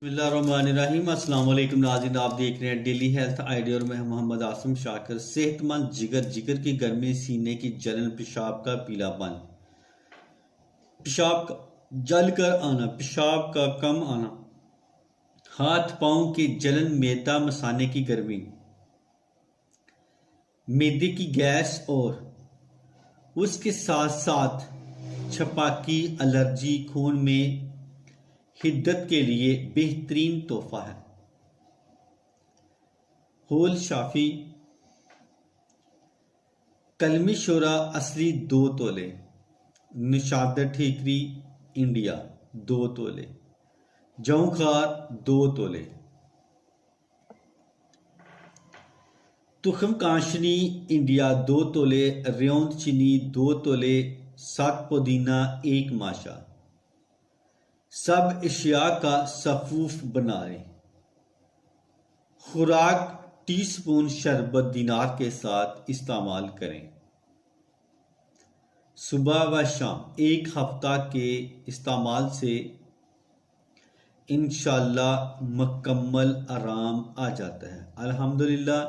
बिस्मिल्लाहिर्रहमानिर्रहीम। अस्सलाम वालेकुम नाज़रीन, आप देख रहे हैं डेली हेल्थ आइडिया और मैं मोहम्मद आसिम शाकिर। सेहतमंद जिगर की गर्मी, सीने की जलन, पेशाब का पीलापन, पेशाब का जल कर आना, पेशाब का कम आना, हाथ पाँव की जलन, मैदा मसाने की गर्मी, मैदे की गैस और उसके साथ साथ छपाकी, एलर्जी, खून में हिद्दत के लिए बेहतरीन तोहफा है। होल शाफी कलमी शोरा असली 2 तोले, निशादर ठीकरी इंडिया 2 तोले, जौखार 2 तोले, तुखम कांशनी इंडिया 2 तोले, रेौंद चीनी 2 तोले, सात पुदीना 1 माशा। सब अशिया का सफूफ बनाएं। खुराक टीस्पून शरबत दिनार के साथ इस्तेमाल करें। सुबह व शाम 1 हफ्ता के इस्तेमाल से इंशाल्लाह मुकम्मल आराम आ जाता है। अल्हम्दुलिल्लाह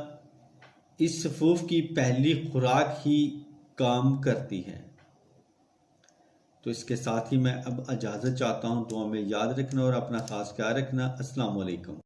इस सफूफ की पहली खुराक ही काम करती है। तो इसके साथ ही मैं अब इजाज़त चाहता हूँ। दुआ में याद रखना और अपना खास ख्याल रखना। अस्सलाम वालेकुम।